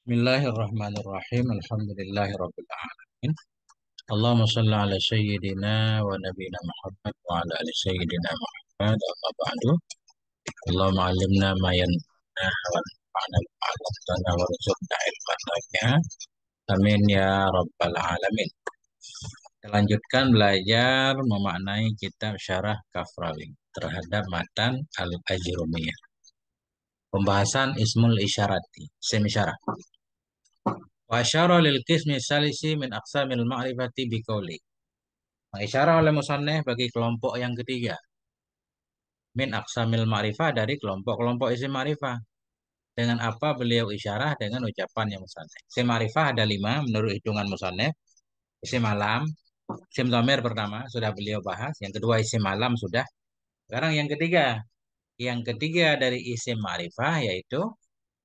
Bismillahirrahmanirrahim. Alhamdulillahirabbil alamin. Allahumma shalli ala sayyidina wa nabiyina Muhammad wa ala ali sayyidina Muhammad. Amma ba'du. Allahumma 'allimna ma yanfa'una wa anfa'na bima 'allamtana warzuqna ilman nafi'a. Amin ya rabbal alamin. Kita lanjutkan belajar memaknai kitab Syarah Kafrawi terhadap matan Al-Ajrumiyah. Pembahasan Ismul Isyarati, isim isyarah. Wa asyara lil qismi salisi min aqsamil ma'rifati biqauli. Mengisyarah oleh musannif bagi kelompok yang ketiga. Min aqsamil ma'rifah, dari kelompok-kelompok isim ma'rifah. Dengan apa beliau isyarah? Dengan ucapan yang musannif. Isim ma'rifah ada 5 menurut hitungan musannif. Isim alam, isim dhamir pertama sudah beliau bahas. Yang kedua isim alam sudah. Sekarang yang ketiga. Yang ketiga dari isim ma'rifah yaitu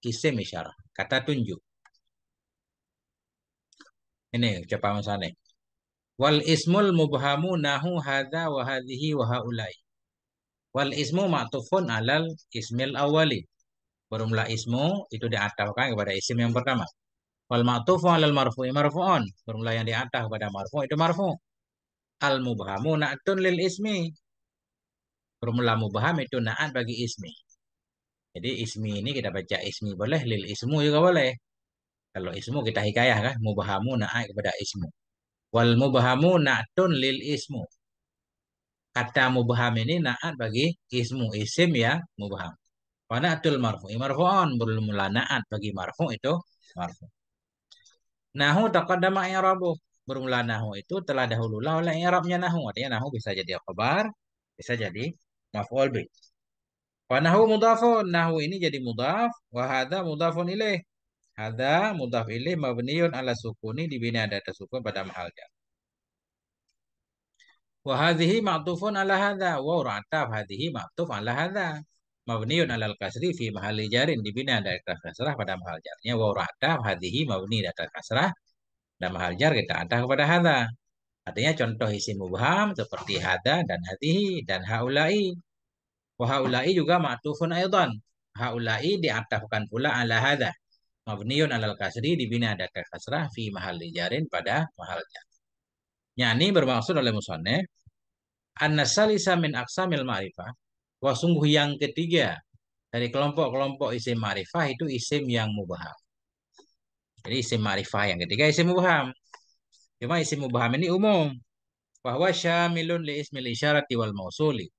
isim isyarah. Kata tunjuk. Ini ucapan musannif. Wal ismul mubhamu nahu hadza wa hadhihi wa haulai. Wal ismu ma'tufun alal ismil awali. Berumlah ismu itu diatafkan kepada isim yang pertama. Wal ma'tufu alal marfu'i marfu'un. Berumlah yang diataf kepada marfu' itu marfu'. Al mubhamu na'tun lil ismi. Berumlah mubham itu na'at bagi ismi. Jadi ismi ini kita baca ismi boleh, lil ismu juga boleh. Kalau ismu kita hikayah kan, mubhamu na'at kepada ismu. Wal mubhamu na'tun lil ismu. Kata mubham ini naat bagi ismu, isim ya mubham. Wa na'tul marfu'i marfu'un, bermula naat bagi marfu' itu marfu'. Nahu taqaddama i'rabuh. Bermula nahu itu telah dahululah oleh i'rabnya nahu. Artinya nahu bisa jadi khabar, bisa jadi maf'ul bih. Wa nahu mudhafun. Nahu ini jadi mudhaf, wa hadza mudhafun ilaih. Hadza mudhaf ilaih mabniun ala sukuni, dibina ada sukun pada mahal jar. Wa hadhihi ma'tufun ala hadza wa ra'taf hadhihi ma'tuf ala hadza mabniun alal kasri fi mahalli jarin, dibina dari kasrah pada mahal jarnya. Wa ra'taf hadhihi mabni dari kasrah dan mahal jar kita ataf kepada hadza. Artinya contoh isim mubham seperti hadza dan hadhihi dan haula'i. Wa haula'i juga ma'tufun aidan. Haula'i diatafkan pula ala hadza mabniun alal kasri, dibina dari kasrah fi mahalli jarin pada mahal jar. Yani bermaksud oleh musannif an-nasalisa min aqsamil ma'rifah, wah sungguh yang ketiga dari kelompok-kelompok isim ma'rifah itu isim yang mubham. Jadi isim ma'rifah yang ketiga isim mubham. Cuma isim mubham ini umum. Bahwa syamilun li ismil isyarati wal mausuli.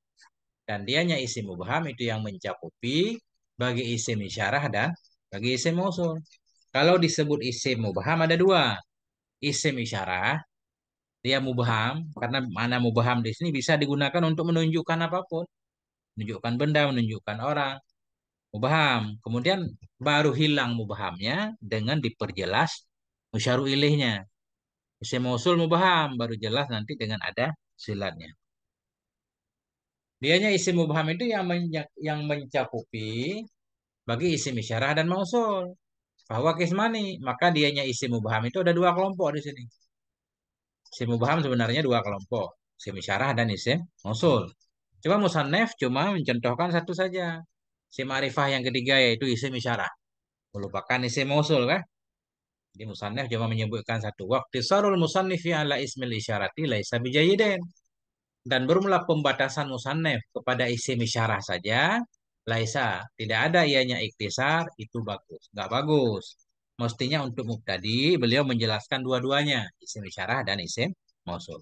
Dan dianya isim mubham itu yang mencakupi bagi isim isyarah dan bagi isim mausul. Kalau disebut isim mubham ada dua. Isim isyarah, dia mubham karena mana mubham di sini bisa digunakan untuk menunjukkan apapun. Menunjukkan benda, menunjukkan orang. Mubham. Kemudian baru hilang mubhamnya dengan diperjelas musyaru ilaihnya. Isim mausul mubham baru jelas nanti dengan ada silatnya. Dianya isim mubham itu yang mencakupi bagi isim isyarah dan mausul. Bahwa kismani, maka dianya isim mubham itu ada dua kelompok di sini. Isim mubham sebenarnya dua kelompok, isim isyarah dan isim mausul. Cuma musannaf cuma mencontohkan satu saja. Isim ma'rifah yang ketiga yaitu isim isyarah. Melupakan isim mausul kan? Jadi musannaf cuma menyebutkan satu. Waqtisarul musannifi ala ismil isyarati laisa bijayidin. Dan bermula pembatasan musannaf kepada isim isyarah saja. Laisa. Tidak ada ianya iktisar. Itu bagus. Nggak bagus. Mestinya untuk mubtadi beliau menjelaskan dua-duanya. Isim isyarah dan isim mausul.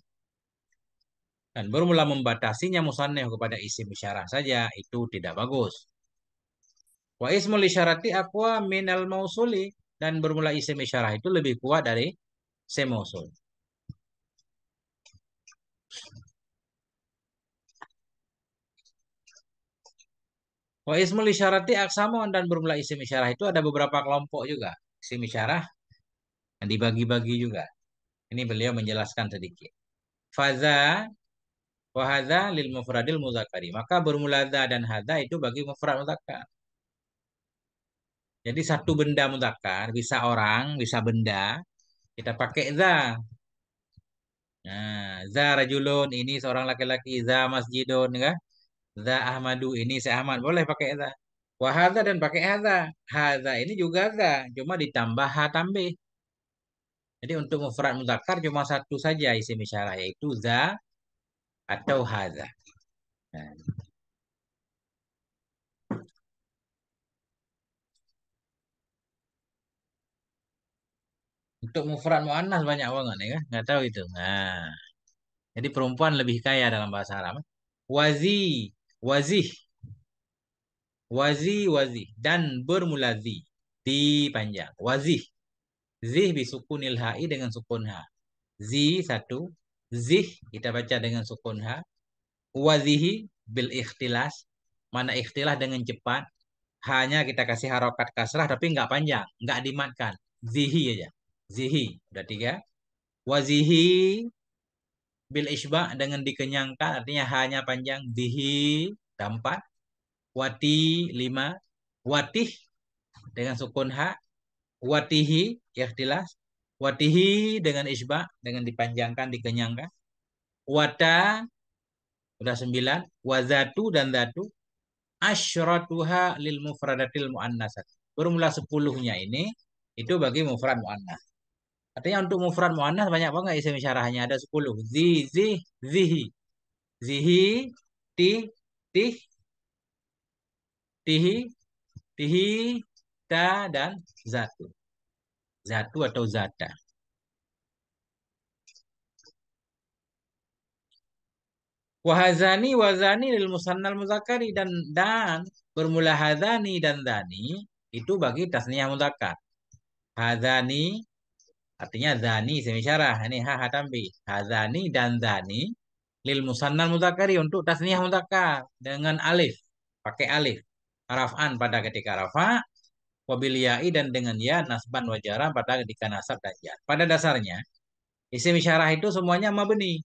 Dan bermula membatasinya musannaf kepada isim isyarah saja. Itu tidak bagus. Wa ismul isyarati aqwa minal mausuli, dan bermula isim isyarah itu lebih kuat dari isim mausul. Wa ismul isyarati aqsamun, dan bermula isim isyarah itu ada beberapa kelompok juga. Isim isyarah yang dibagi-bagi juga. Ini beliau menjelaskan sedikit. Faza wa hadza lil mufradil muzakkari. Maka bermula za dan hadza itu bagi mufrad muzakkar. Jadi satu benda muzakkar bisa orang, bisa benda, kita pakai za. Nah, za rajulun ini seorang laki-laki, za masjidun kan? Za Ahmadu ini si Ahmad boleh pakai za. Wahada dan pakai hadza. Hadza ini juga hadza, cuma ditambah ha tambih. Jadi untuk mufrad mudzakkar cuma satu saja isim isyarah yaitu za atau hadza. Nah, untuk mufrad muannas banyak banget ya kan? Nggak tahu itu. Nah, jadi perempuan lebih kaya dalam bahasa Arab. Wazi, wazih, wazi dan bermula zi dipanjang. Wazih, zih bisukunil hai dengan sukun ha. Zi satu, zih kita baca dengan sukun ha. Wazihi bil ikhtilas, mana ikhtilas dengan cepat. Hanya kita kasih harokat kasrah tapi nggak panjang, nggak dimatkan. Zihi aja. Zihi. Udah tiga. Wazihi bil isba dengan dikenyangkan artinya hanya panjang. Zihi. Udah empat. Wati lima. Watih dengan sukun ha. Watihi ikhtilas. Watihi dengan isba dengan dipanjangkan dikenyangkan. Wata udah sembilan. Wazatu dan zatu. Asyratuha lil mufradatil muannasat. Bermula sepuluhnya ini itu bagi mufrad muannas. Artinya untuk mufrad muannas banyak banget isim isyarahnya ada 10. Zihi, zihi, ti, tih, tihi, tihi, ta dan zatu. Zatu atau zata. Wahazani wazani lil musannal muzakkari dan bermula hazani dan zani itu bagi tasniyah muzakkar. Hazani artinya zani semisyarah. Ini ha tambi. Hazani dan zani lil musannal mudzakkari untuk tasniyah mudzakkar dengan alif. Pakai alif. Raf'an pada ketika rafa, wabil ya'i dan dengan ya nasban wajaran pada ketika nasab dan jar. Pada dasarnya isim isyarah itu semuanya mabni.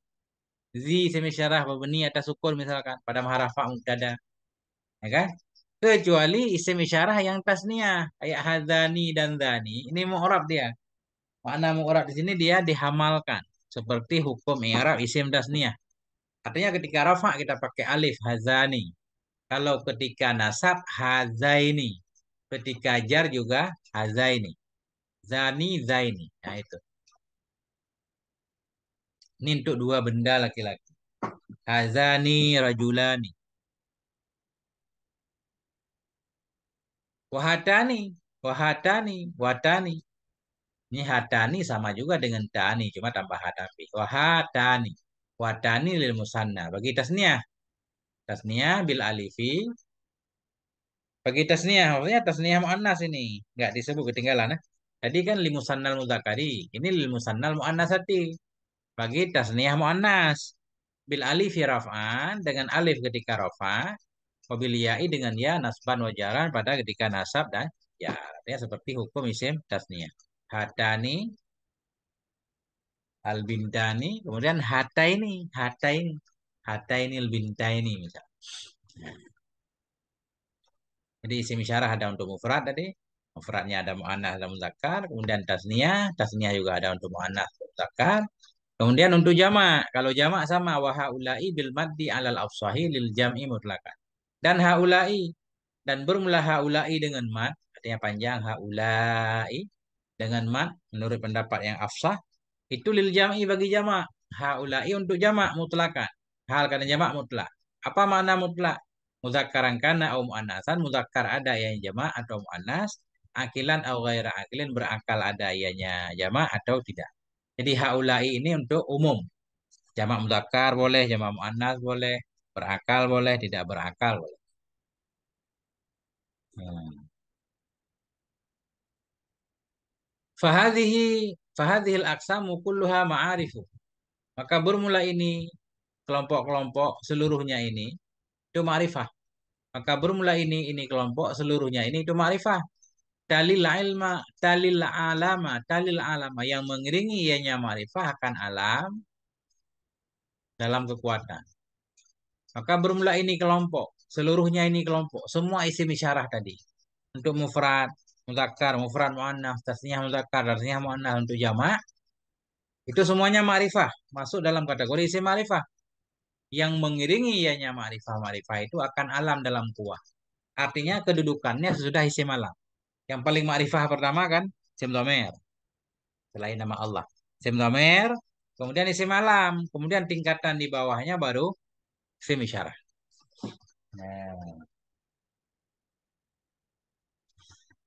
Zi isim isyarah mabni atas sukun misalkan pada maharafa mubtada, ya kan? Kecuali isim isyarah yang tasniyah kayak hadzani dan dzani. Ini mu'rab dia. Makna mu'rab di sini dia dihamalkan seperti hukum i'rab isim tasniyah. Artinya ketika rafa kita pakai alif hazani. Kalau ketika nasab hazaini. Ketika jar juga hazaini. Zani zaini. Nah itu. Ini untuk dua benda laki-laki. Hazani rajulani. Wahatani. Wahatani. Watani. Ini hatani sama juga dengan tani. Cuma tambah hatafi. Wahatani. Watani lil musanna. Bagi tasniah. Tasniah bil alifi. Bagi tasniah. Maksudnya tasniah mu'annas ini. Nggak disebut ketinggalan. Tadi kan limusannal mudzakari. Ini limusannal mu'annasati. Bagi tasniah mu'annas. Bil alif raf'an. Dengan alif ketika rafa. Wabil ya'i dengan ya nasban wajaran pada ketika nasab dan ya. Artinya seperti hukum isim tasniah. Hatani. Al-bintani. Kemudian hataini. Hataini. Hataini al-bintaini misal. Jadi isim isyarah ada untuk mufrad tadi. Mufradnya ada mu'annas, ada muzakkar. Kemudian tasniyah. Tasniyah juga ada untuk mu'annas, muzakkar. Kemudian untuk jamak. Kalau jamak sama. Wa haula'i bil maddi alal afsahi lil jam'i mutlakan. Dan haula'i. Dan bermula haula'i dengan mad. Artinya panjang haula'i. Dengan mad. Menurut pendapat yang afsah. Itu lil jam'i bagi jamak. Haula'i untuk jamak mutlakan. Hal karena jamak mutlak. Apa makna mutlak? Muzakkaran kana au muannasan, muzakkar ada yang jamak atau muannas, akilan au ghaira akilin berakal ada ianya jamak atau tidak. Jadi haulai ini untuk umum. Jamak muzakkar boleh, jamak muannas boleh, berakal boleh, tidak berakal boleh. Hmm. Fahadhihi fahadhil aqsamu kulluha ma'arifu. Maka bermula ini kelompok-kelompok seluruhnya ini itu ma'rifah. Maka bermula ini kelompok seluruhnya ini itu ma'rifah. Talil alama yang mengiringi ianya ma'rifah akan alam dalam kekuatan. Maka bermula ini kelompok, seluruhnya ini kelompok, semua isim isyarah tadi. Untuk mufrad, mudzakkar, mufrad muannats, tasniyah mudzakkar, tasniyah muannats untuk jamak, itu semuanya ma'rifah, masuk dalam kategori isim ma'rifah. Yang mengiringi ianya ma'rifah itu akan alam dalam kuah. Artinya kedudukannya sesudah isim alam. Yang paling ma'rifah pertama kan isim dhamir, selain nama Allah. Isim dhamir, kemudian isim alam, kemudian tingkatan di bawahnya baru isim isyarah. Nah,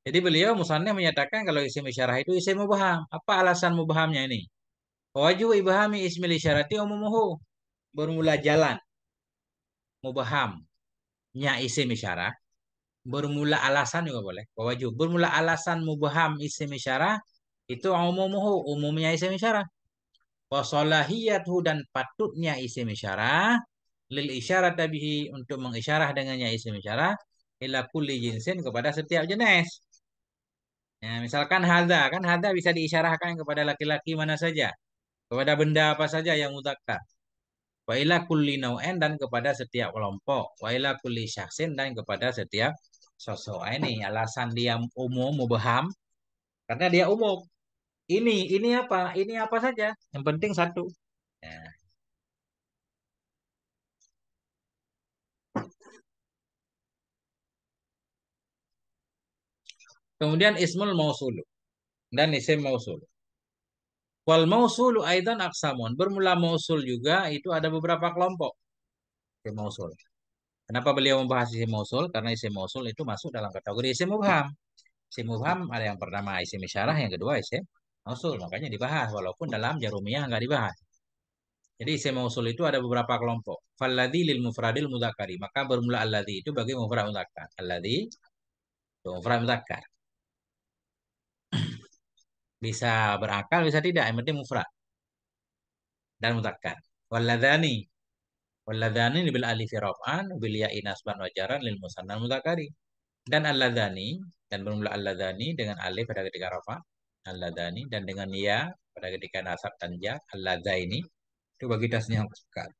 jadi beliau musannif menyatakan kalau isim isyarah itu isim mubham. Apa alasan mubhamnya ini? Wajib ibhami ismil isyarati umumuhu. Bermula jalan mubhamnya isim isyarah. Bermula alasan juga boleh. Wajib. Bermula alasan mubham isim isyarah itu umumuhu. Umumnya isim isyarah. Wasolahiyathu dan patutnya isim isyarah. Lil isyarat tabihi untuk mengisyarah dengannya isim isyarah. Ila kulli jinsin kepada setiap jenis. Ya, misalkan hadza, kan hadza bisa diisyarahkan kepada laki-laki mana saja, kepada benda apa saja yang mudzakkar. Wa ila kulli nau'in dan kepada setiap kelompok. Wa ila kulli syakhsin dan kepada setiap sosok. Ini alasan dia umum, mubham, karena dia umum. Ini apa? Ini apa saja. Yang penting satu. Ya. Kemudian ismul mausulu dan isim mausul. Wal mausulu aidan aksamun. Bermula mausul juga itu ada beberapa kelompok. Isim mausul. Kenapa beliau membahas isim mausul? Karena isim mausul itu masuk dalam kategori isim mubham. Isim mubham ada yang pertama isim isyarah, yang kedua isim mausul. Makanya dibahas, walaupun dalam jarumiyah nggak dibahas. Jadi isim mausul itu ada beberapa kelompok. Falladhi lil mufradil mudzakkari. Maka bermula alladhi itu bagi mufrad mudzakkar. Alladhi itu mufrad mudzakkar. Bisa berakal, bisa tidak. Yang penting mufrad dan mudzakkar. Walladzani. Walladzani bil alif raf'an bil ya'i nasban wa jaran lil musannal mudzakkari. Dan alladzani dan bermula alladzani dengan alif pada ketika rafa, alladzani, dan dengan ya pada ketika nasab dan jar, alladzaini itu bagi tasniyah mudzakkar.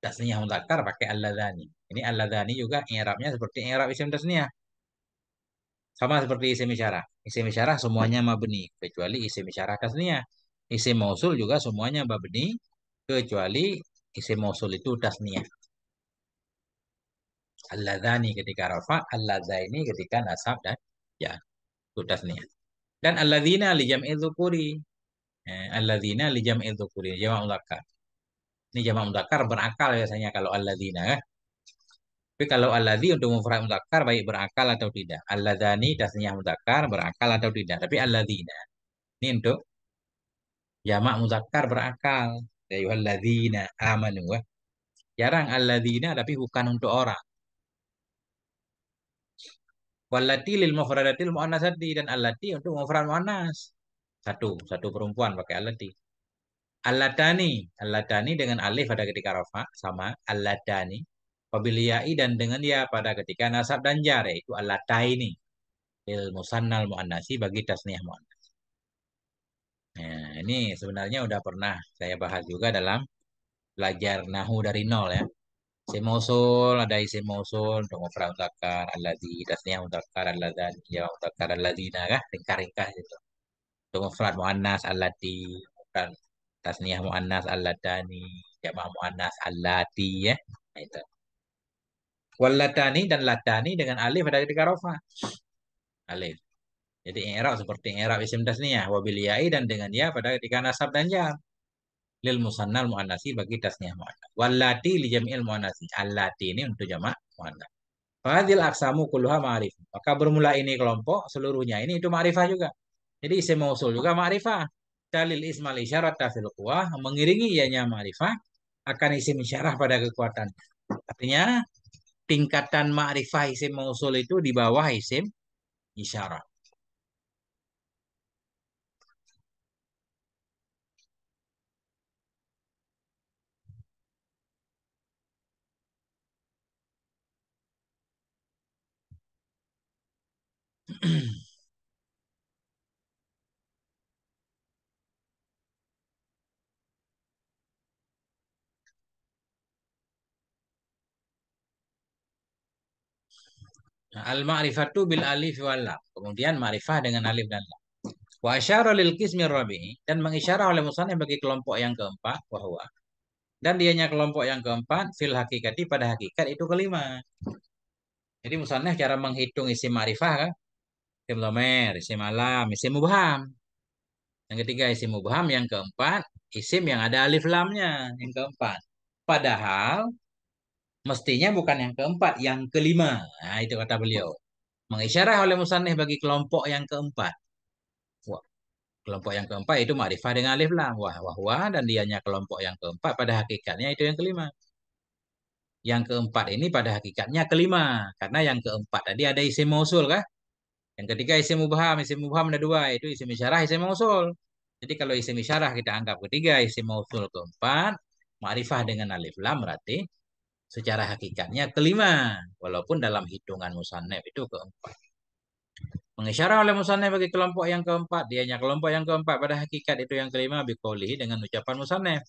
Tasniyah mudzakkar pakai alladzani. Ini alladzani juga i'rabnya seperti i'rab isim tasniyah. Sama seperti isim isyarah. Isim isyarah semuanya mabni kecuali isim isyarah tasniyah. Isim mausul juga semuanya mabni kecuali isim mausul itu tasniyah. Alladzani ketika rafa, alladzaini ketika nasab dan ya, itu tasniyah. Dan alladzina li jam'i dzukuri. Alladzina li jam'i dzukuri, jamak mudzakkar. Ini jamak mudzakkar berakal biasanya kalau alladzina ya. Tapi kalau alladzi untuk mufrad mudzakkar baik berakal atau tidak. Alladzani tasniyah mudzakkar berakal atau tidak. Tapi alladzina ini untuk jamak mudzakkar berakal. Ya ayyuhalladzina amanu. Jarang alladzina tapi bukan untuk orang. Wallati lil mufradatil muannasati dan allati untuk mufrad muannas. Satu perempuan pakai allati. Alladani, alladani dengan alif pada ketika rafa sama alladani. Wabiliyai dan dengan ya pada ketika nasab dan jar yaitu alladaini. Il musannal muannasi bagi tasniyah muannas. Nah, ini sebenarnya udah pernah saya bahas juga dalam belajar nahu dari nol ya. Isim mausul, ada isim mausul untuk mufrad mudzakkar, alladzi, tasniyah mudzakkar, alladzani, jamak mudzakkar, alladzina kah, ringkas-ringkas itu. Untuk mufrad muannas allati, mufrad tasniyah muannas allatani, jamak muannas allati ya. Nah, itu. Wallatani dan latani dengan alif ada ketika rafa. Alif. Jadi i'rab seperti i'rab isim tasniyah wabil ya'i dan dengan ya pada ketika nasab dan jar. Lil musannal muannasi bagi tasniyah muannas. Wallati li jam'il muannasi. Allati ini untuk jamak muannas. Fadil aksamu kulluha ma'rif. Maka bermula ini kelompok seluruhnya ini itu ma'rifah juga. Jadi isim mausul juga ma'rifah. Dalil ismal isyarat tafil quwah mengiringi ianya ma'rifah akan isim isyarah pada kekuatan. Artinya tingkatan ma'rifah isim mausul itu di bawah isim isyarah. Al-ma'rifatu bil alif wal lam. Kemudian ma'rifah dengan alif dan lam. Wa asyara lil qismi rabi'i dan mengisyarah oleh musannif bagi kelompok yang keempat bahwa dan dianya kelompok yang keempat fil hakikati pada hakikat itu kelima. Jadi musannaf cara menghitung isim ma'rifah kan, isim dhamir, isim alam, isim mubham. Yang ketiga isim mubham, yang keempat isim yang ada alif lamnya, yang keempat. Padahal mestinya bukan yang keempat, yang kelima. Nah, itu kata beliau. Mengisyarah oleh musannif bagi kelompok yang keempat. Wah, kelompok yang keempat itu ma'rifah dengan alif lam. Wah, dan dianya kelompok yang keempat pada hakikatnya itu yang kelima. Yang keempat ini pada hakikatnya kelima. Karena yang keempat tadi ada isim mausul kan? Yang ketiga isim mubham. Isim mubham ada dua. Itu isim isyarah, isim mausul. Jadi kalau isim isyarah kita anggap ketiga, isim mausul keempat. Ma'rifah dengan alif lam berarti secara hakikatnya kelima. Walaupun dalam hitungan musannaf itu keempat. Mengisyarah oleh musannaf bagi kelompok yang keempat. Dianya kelompok yang keempat pada hakikat itu yang kelima. Biqaulihi dengan ucapan musannaf.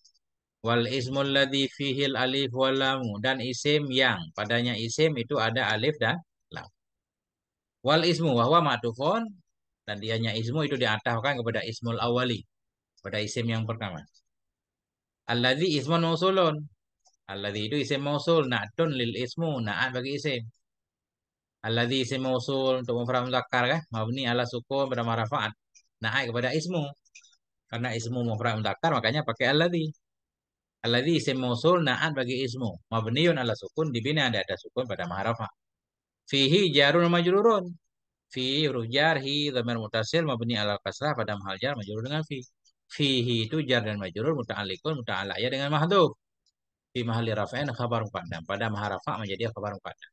Wal ismul ladzi fihil alif wal lam, dan isim yang padanya isim itu ada alif dan lam. Wal ismu wahwa ma'tufun, dan dianya ismu itu diatafkan kepada ismul awali, pada isim yang pertama. Alladzi ismun mausulun. Alladzi itu isim mausul, na'tun lil ismu, na'at bagi isim. Alladzi isim mausul untuk mufrad mudzakkar kan, mabni ala sukun pada marfu'at. Na'at kepada ismu. Karena ismu mufrad mudzakkar makanya pakai alladzi. Alladzi isim mausul na'at bagi ismu. Mabniun ala sukun, dibina ada sukun pada maharafa. Fihi jarun majrurun. Fi huruf jar, hi dhamir mutasil mabni ala kasrah pada mahal jar majrur dengan fi. Fihi itu jar dan majrur muta'alliqun muta'alaya dengan mahdhuf. Fi mahalli raf'in khabar muqaddam. Pada maharafa menjadi khabar muqaddam.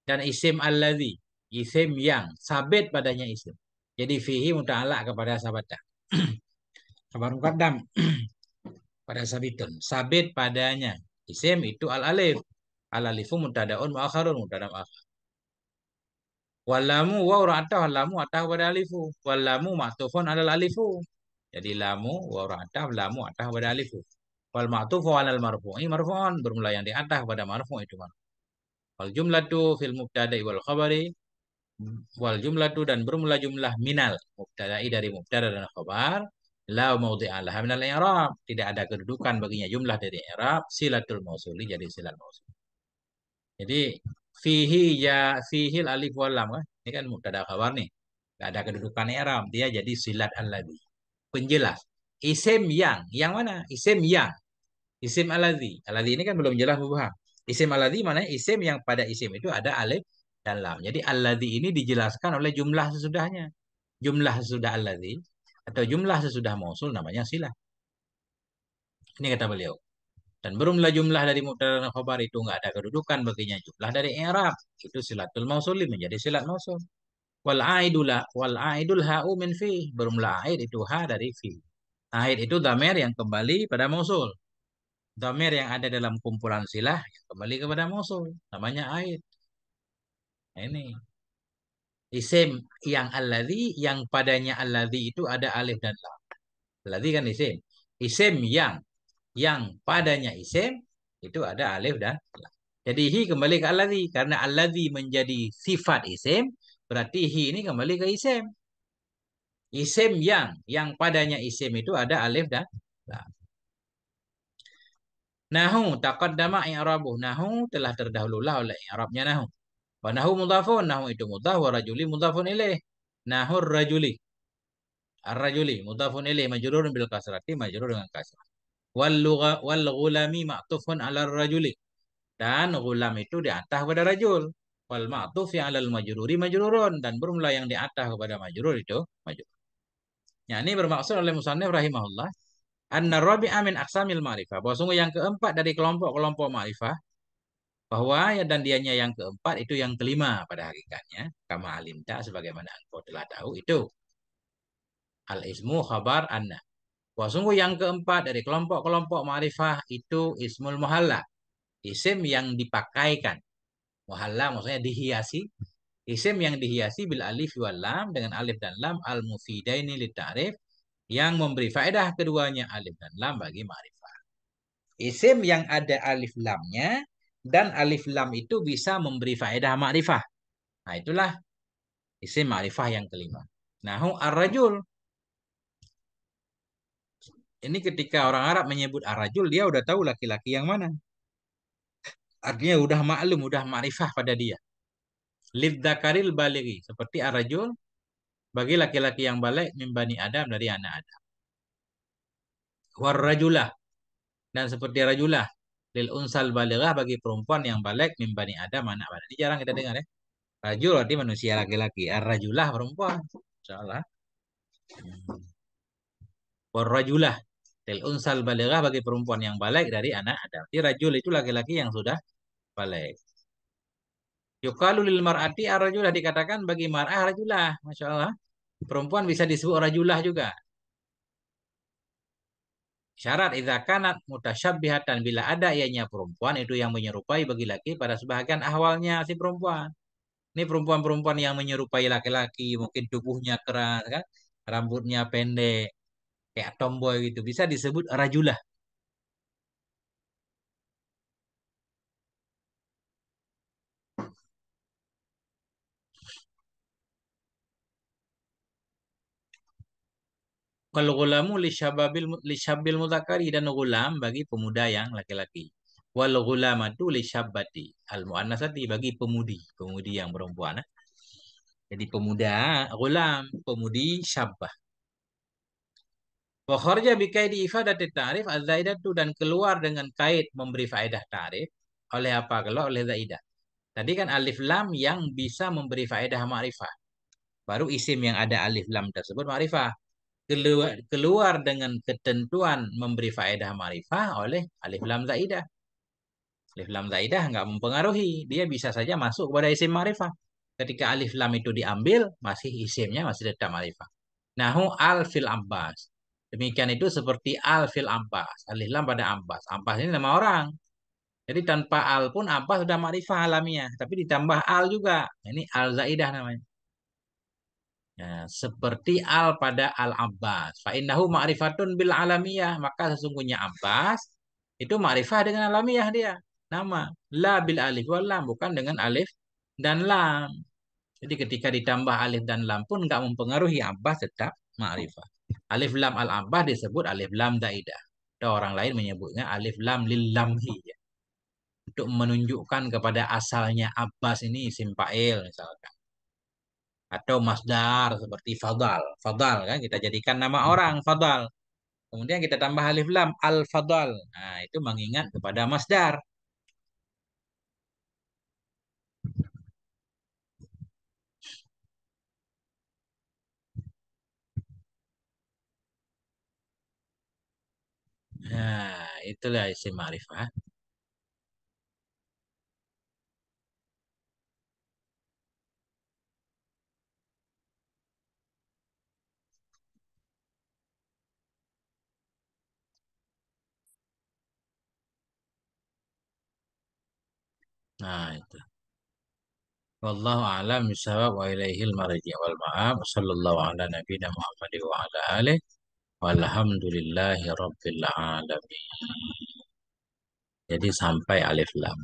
Dan isim alladzi, isim yang sabit padanya isim. Jadi fihi muta'allaq kepada sabata. Khabar muqaddam pada sabitun. Sabit padanya. Isim itu al-alif. Al-alifu mutada'un mu'akharun mutada'un mu'akhar. Walamu wa atah lamu atah pada alifu. Walamu ma'tufun alal alifu. Jadi lamu wa atah lamu atah pada alifu. Wal ma'tufu alal marfu'i marfu'un, bermula yang di atas pada marfu' itu marfu'. Wal jumlatu fil mubtada'i wal khabari, wal jumlatu dan bermula jumlah minal mubtada'i dari mubtada dan khabar, la maudhi'a laha minal i'rab, tidak ada kedudukan baginya jumlah dari i'rab, silatul mausuli jadi silat mausul. Jadi fihi ya fihil alif wal lam kan? Ini kan mubtada khabar nih. Gak ada kedudukan i'rab, dia jadi silat alladzi. Penjelas. Isim yang mana? Isim yang. Isim alladzi. Alladzi ini kan belum jelas mubham. Isim alladzi mana? Isim yang pada isim itu ada alif dan lam. Jadi alladzi ini dijelaskan oleh jumlah sesudahnya. Jumlah sesudah alladzi atau jumlah sesudah mausul namanya silah. Ini kata beliau. Dan berumlah jumlah dari mubtada dan khabar itu nggak ada kedudukan baginya jumlah dari i'rab. Itu silatul mausuli menjadi silat mausul. Wal aidul ha'u min fi. Berumlah aid itu ha dari fi. Aid itu damir yang kembali pada mausul. Damir yang ada dalam kumpulan silah yang kembali kepada mausul. Namanya aid. Nah, ini isim yang alladzi, yang padanya alladzi itu ada alif dan lam. Alladzi kan isim. Isim yang padanya isim itu ada alif dan lam. Jadi hi kembali ke alladzi karena alladzi menjadi sifat isim, berarti hi ini kembali ke isim. Isim yang padanya isim itu ada alif dan lam. Nahu taqaddama i'rabuh. Nahu telah terdahululah oleh i'rabnya nahu. Wa nahu mudhafun. Nahu itu mudhaf wa rajuli mudhafun ilaih. Nahu rajuli. Ar-rajuli mudhafun ilaih majrurun bil kasrati, majrur dengan kasrah. Wal ghulami ma'tufun 'ala rajuli. Dan gulam itu di atas pada rajul. Wal ma'tuf yang 'alal majruri majrurun, dan bermula yang di atas kepada majrur itu majrur. Ya, ini bermaksud oleh musannif rahimahullah anna rabi'a min aqsamil ma'rifah. Bahwa sungguh yang keempat dari kelompok-kelompok ma'rifah, bahwa ya dan dianya yang keempat itu yang kelima pada hakikatnya, kama alimta sebagaimana engkau telah tahu itu al ismu khabar anna. Bahwa sungguh yang keempat dari kelompok-kelompok ma'rifah itu ismul muhalla, isim yang dipakaikan. Muhalla maksudnya dihiasi, isim yang dihiasi bil alif wal lam, dengan alif dan lam al mufidaini lit ta'rif, yang memberi faedah keduanya alif dan lam bagi ma'rifah. Isim yang ada alif lamnya, dan alif lam itu bisa memberi faedah ma'rifah. Nah, itulah isim ma'rifah yang kelima. Nahu ar-rajul. Ini ketika orang Arab menyebut ar-rajul, dia udah tahu laki-laki yang mana. Artinya udah maklum, udah ma'rifah pada dia. Lidzakaril balighi seperti arajul bagi laki-laki yang balik mimbani Adam dari anak Adam. Warrajulah dan seperti rajulah lil unsal balighah bagi perempuan yang balik mimbani Adam anak Adam. Ini jarang kita dengar ya. Rajul berarti manusia laki-laki. Ar-rajulah perempuan. Salah. Warrajulah lil unsal balighah bagi perempuan yang balik dari anak Adam. Jadi rajul itu laki-laki yang sudah balik. Yukalu lil mar'ati ar-rajulah dikatakan bagi mar'ah rajulah. Masya Allah. Perempuan bisa disebut rajulah juga. Syarat idza kanat mutasyabbihatan bila ada ianya perempuan itu yang menyerupai bagi laki pada sebahagian ahwalnya si perempuan. Ini perempuan-perempuan yang menyerupai laki-laki, mungkin tubuhnya keras kan, rambutnya pendek, kayak tomboy gitu, bisa disebut rajulah. Kalau gulamu lisyabil mutakari dan gulam bagi pemuda yang laki-laki. Wal gulamatu lisyabbati al muannasati bagi pemudi, pemudi yang perempuan. Jadi pemuda, gulam, pemudi syabbah. Wa kharaja bi kaidi ifadati ta'rif az-zaidatu dan keluar dengan kait memberi faedah ta'rif oleh apa? Kalau oleh zaidah. Tadi kan alif lam yang bisa memberi faedah ma'rifah. Baru isim yang ada alif lam tersebut ma'rifah. Keluar dengan ketentuan memberi faedah ma'rifah oleh alif lam zaidah. Alif lam zaidah nggak mempengaruhi. Dia bisa saja masuk kepada isim ma'rifah. Ketika alif lam itu diambil, masih isimnya masih tetap ma'rifah. Nahu al fil Abbas. Demikian itu seperti al fil Abbas. Alif lam pada Abbas. Abbas ini nama orang. Jadi tanpa al pun Abbas sudah ma'rifah alamiah. Tapi ditambah al juga. Ini al zaidah namanya. Ya, seperti al pada al Abbas. Fa innahu ma'rifatun bil alamiyah. Maka sesungguhnya Abbas itu ma'rifah dengan alamiah dia. Nama. La bil alif wal lam. Bukan dengan alif dan lam. Jadi ketika ditambah alif dan lam pun nggak mempengaruhi Abbas tetap ma'rifah. Alif lam al Abbas disebut alif lam zaidah. Ada orang lain menyebutnya alif lam lil lamhi. Ya. Untuk menunjukkan kepada asalnya Abbas ini isim fa'il misalkan. Atau masdar seperti fadal. Fadal kan kita jadikan nama orang fadal. Kemudian kita tambah alif lam al-fadal. Nah, itu mengingat kepada masdar. Nah, itulah isim ma'rifah. Nah, itu. Wallahu a'lam bishawab wa ilaihil marji wal ma'ab. Sallallahu ala nabiyina Muhammad wa ala alihi walhamdulillahi rabbil alamin. Jadi sampai alif lam.